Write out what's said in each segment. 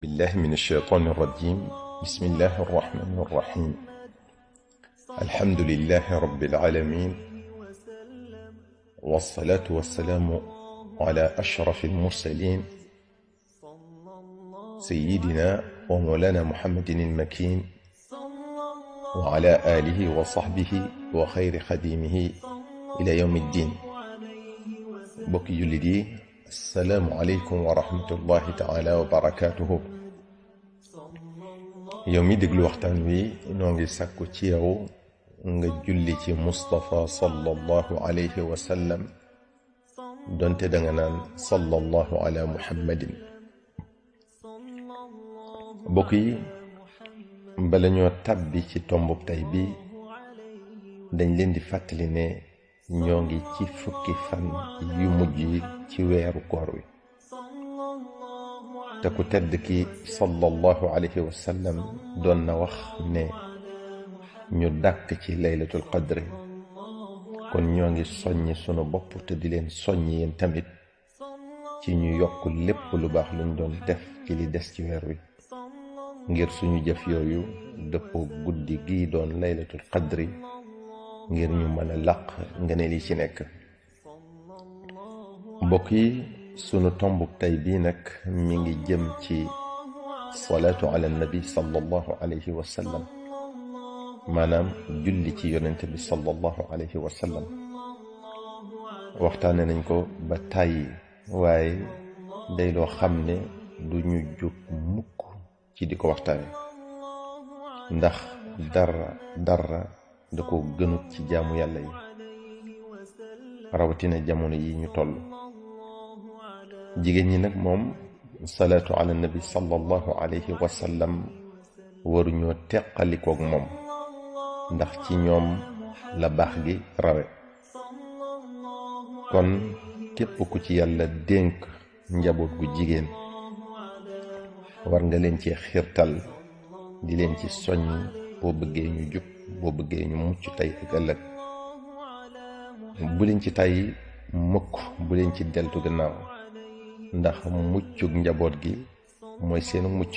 بالله من الشيطان الرجيم. بسم الله الرحمن الرحيم. الحمد لله رب العالمين، والصلاة والسلام على أشرف المرسلين سيدنا ومولانا محمد المكين، وعلى آله وصحبه وخير خديمه إلى يوم الدين. بوكي جلدي، السلام عليكم ورحمة الله تعالى وبركاته. يومي دقل وقتان وي نونغي ساكو تيو nga julli ci Mustafa sallallahu alayhi wa sallam donte danga naan sallallahu ala muhammadin. bokk yi, bala ñoo tàbbi ci tombub tey bi, dañ leen di fàttali ne ñoo ngi ci fukki fan yu mujj yi ci weeru koor wi, te ku tedd ki sallallahu alayhi wa sallam doon na wax ne ñu dàkk ci laylatul qadri. kon ñoo ngi soññi sunu bopp te di leen soññi yéen tamit ci ñu yokk lépp lu baax luñ doon def ci li des ci weer wi, ngir suñu jëf yooyu dëppoo guddi gii doon laylatul qadri, ngir ñu mën a làq ngëneel yi ci nekk. mbokk yi, sunu tombu tey bii nag mi ngi jëm ci salaatu ala nabi sallallahu alayhi wa sallam, maanaam julli ci yonente bi sallallahu alayhi wa sallam. waxtaane nañ ko ba tàyyi, waaye day loo xam ne du ñu jóg mukk ci di ko waxtaane, ndax dara da ko gënut ci jaamu yàlla yi, rawatina jamono yi ñu toll. jigéen ñi nag moom salaatu ala nabi sallallahu alayhi wa sallam waruñoo teqalikoog moom, ndax ci ñoom la baax gi rawe. kon képp ku ci yàlla dénk njaboot gu jigéen, war nga leen ci xiirtal, di leen ci soññ boo bëggee ñu jub, boo bëggee ñu mucc tey ak ëllëg. bu leen ci tay mukk, bu leen ci deltu gannaaw, ndax muccug njaboot gi mooy seenu mucc.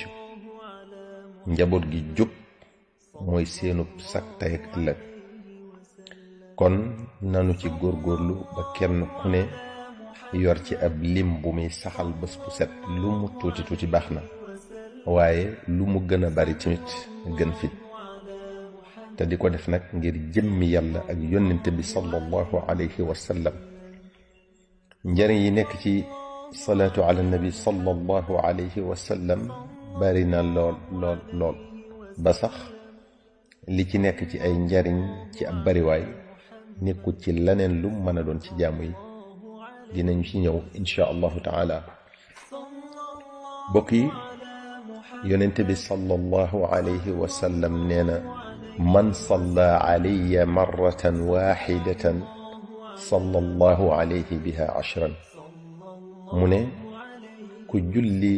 njaboot gi jub mooy seenu sak tey ak ëllëg. kon nanu ci góorgóorlu ba kenn ku ne yor ci ab lim bu muy saxal bés bu set. lu mu tuuti tuuti baax na, waaye lu mu gën a bari tamit gën fit. te di ko def nag ngir jëmmi yàlla ak yónnente bi sallallahu alayhi wa sallam. njariñ yi nekk ci salaatu ala nabi sallallahu alayhi wa sallam bari na lool ba sax li ci nekk ci ay njariñ ci ab bariwaay nekkul ci leneen lu mën a doon ci jaamu yi. dinañu ci ñëw insha allahu taala. bokk yi, yonente bi sallallahu alayhi wa sallam nee na, man salla alayya marratan waxidatan sallallahu alayhi biha ashran. mu ne ku julli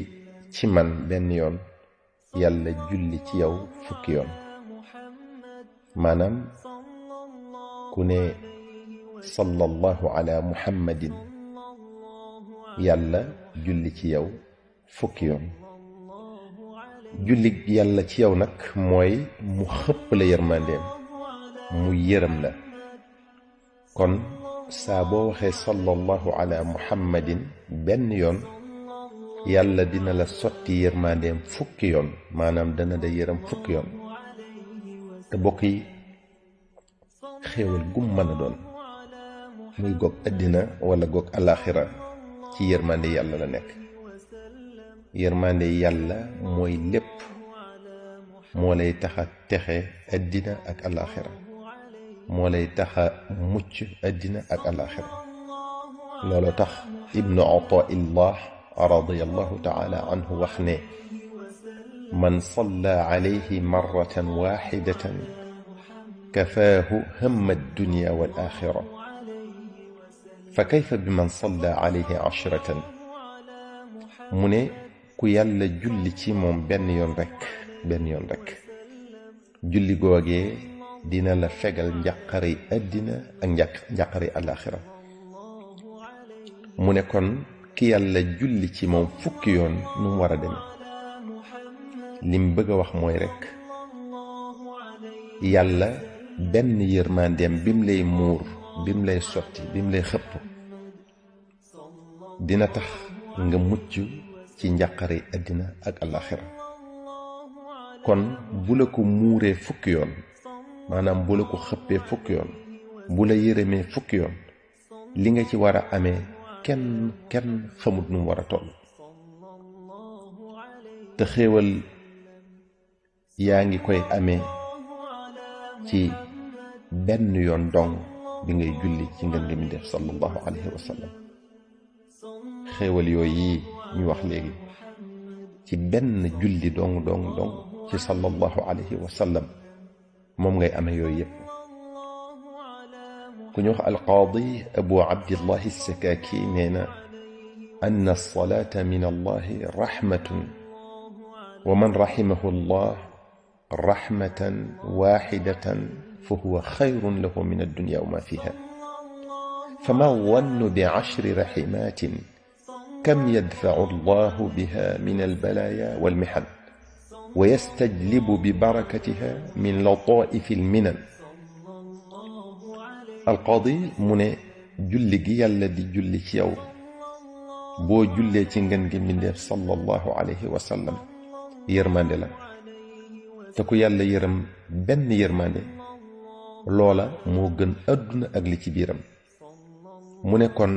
ci man benn yoon, yàlla julli ci yow fukki yoon. maanaam ku ne sallallahu ala muhammadin, yàlla julli ci yow fukki yoon. julli yàlla ci yow nag mooy mu xëpp la yërmandeem, mu yërëm la. kon saa boo waxee sallallahu ala muhammadin benn yoon, yàlla dina la sotti yërmandeem fukki yoon, maanaam dana da yërëm fukki yoon. te bokk yi, xéewal gum mën a doon, muy goog àddina wala goog alaaxira, ci yërmande yàlla la nekk. yërmande yàlla mooy lépp, moo lay taxa texe àddina ak alaaxira, moo lay taxa mucc àddina ak alaaxira. loolu tax ibnu ataillah radiyallahu taala anhu wax ne, man salla alayhi marratan waxidatan kafaahu hamma dunya wal axira, fa kayfa bi man salla alayhi ashratan. mu ne ku yàlla julli ci moom benn yoon rekk, julli googee dina la fegal njàqari àddina ak njàqari alaaxira. mu ne kon ki yàlla julli ci moom fukki yoon nu mu war a deme. lim bëgg wax mooy rek yàlla benn yërmandeem bim lay muur bim lay sotti bim lay xëpp dina tax nga mucc ci njàqare àddina ak alaxira kon bu la ko muuree fukki yoon maanaam bu la ko xëppee fukki yoon bu la yërëmee fukki yoon li nga ci war a amee kenn xamut nu mu war a toll te xéewal yaa ngi koy amee ci benn yoon dong bi ngay julli ci ngeen ngi mi def sallallahu alayhi wa sallam xéewal yooyu yi ñu wax léegi ci benn julli dong ci sallallahu alayhi wa sallam moom ngay amee yooyu yépp ku ñu wax alqaadi abu abdillahi sakaki nee na anna alsalata min allahi rahmatun wa man rahimahu allah rahmatan waxidatan fa huwa xayrun lahu min addunya wa ma fiha fama wannu bi ashri rahimatin kam yadfacu allahu biha min albalaya walmihan wa yastajlibu bi barakatiha min lataifi alminan alqaadi mu ne julli gi yàlla di julli ci yow boo jullee ci ngën gi mbindeef sallallahu alayhi wa sallam yërmande la te ku yàlla yërëm benn yërmande loola moo gën àdduna ak li ci biiram mu ne kon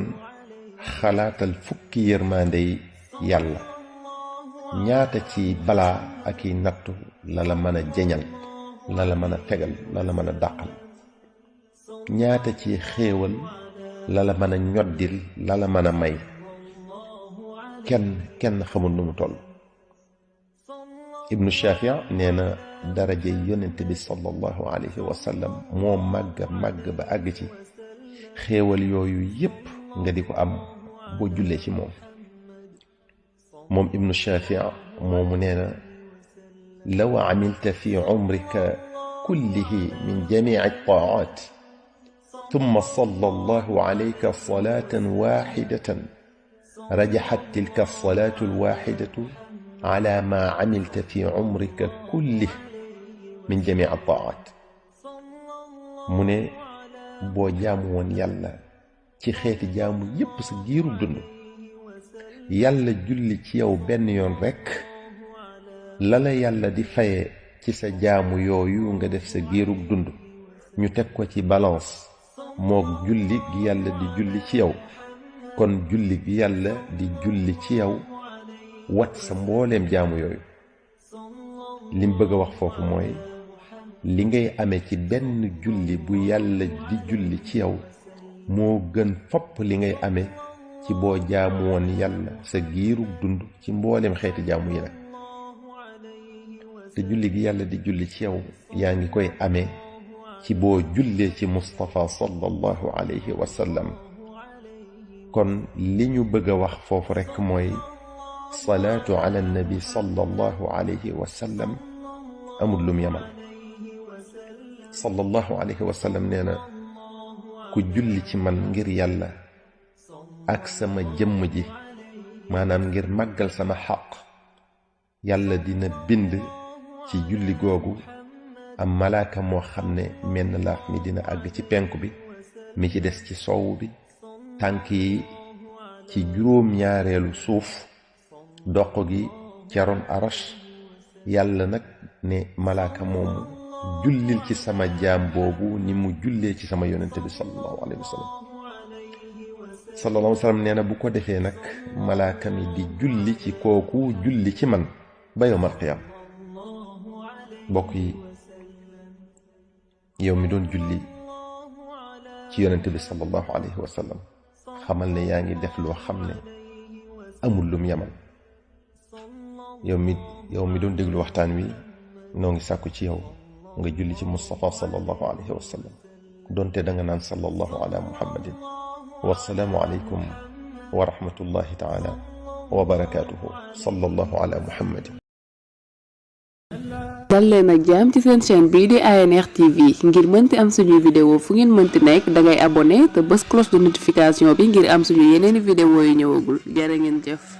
xalaatal fukki yërmande yi yàlla ñaata ci balaa ak i nattu la la mën a jeñal la la mën a fegal la la mën a dàqal ñaata ci xéewal la la mën a ñoddil la la mën a may kenn xamul nu mu toll ibnu shafii nee na daraje yonent bi sallallahu alayhi wa sallam moo màgg ba àgg ci xéewal yooyu yépp nga di ko am boo jullee ci moom ibnu shafii moomu nee na law amilta fi umrika kullihi min jamici altaat ثم صلى الله عليك صلاة واحدة رجحت تلك الصلاة الواحدة على ما عملت في عمرك كله من جميع الطاعات mu ne boo jaamu woon yàlla ci xeeti jaamu yépp sa giiru dund yàlla julli ci yow benn yoon rekk la la yàlla di faye ci sa jaamu yooyu nga def sa giiru dund ñu teg ko ci balance mook julli gi yàlla di julli ci yow kon julli gi yàlla di julli ci yow wat sa mbooleem jaamu yooyu lim bëgg a wax foofu mooy li ngay amee ci benn julli bu yàlla di julli ci yow moo gën fopp li ngay amee ci boo jaamu woon yàlla sa giirug dund ci mbooleem xeeti jaamu yi nag te julli gi yàlla di julli ci yow yaa ngi koy amee ci boo jullee ci Mustafa sallallahu alayhi wa sallam kon li ñu bëgg a wax foofu rekk mooy salaatu ala nabi sallallahu alayhi wa sallam amul lum yamal sallallahu alayhi wa sallam nee na ku julli ci man ngir yàlla ak sama jëmm ji maanaam ngir màggal sama xaq yàlla dina bind ci julli googu am malaaka moo xam ne menn laaf mi dina àgg ci penku bi mi ci des ci sowwu bi tànk yi ci juróom-ñaareelu suuf doq gi ca ron arash yàlla nag ne malaaka moomu jullil ci sama jaam boobu ni mu jullee ci sama yonente bi sallallahu alayhi wa sallam sallallahu alayhi wa sallam nee na bu ko defee nag malaaka mi di julli ci kooku julli ci man ba yawmal qiyaam mbokk yi yow mi doon julli ci yonente bi sallallahu alayhi wa sallam xamal ne yaa ngi def loo xam ne amul lum yamal yow mi doon déglu waxtaan wi noo ngi sàkku ci yow nga julli ci Mustafa sallallahu alayhi wa sallam donte da nga naan sallallahu ala muhammadin wassalaamu alaykum wa rahmatullahi taala wa barakaatuhu sallallahu ala muhammadin. dal leen ak jàmm ci seen chaîne bii di ANR TV ngir mënti am suñuy vidéo fu ngeen mënti nekk dangay abonné te bës cloche de notification bi ngir am suñu yeneeni vidéo yu ñëwagul jërë ngeen jëf.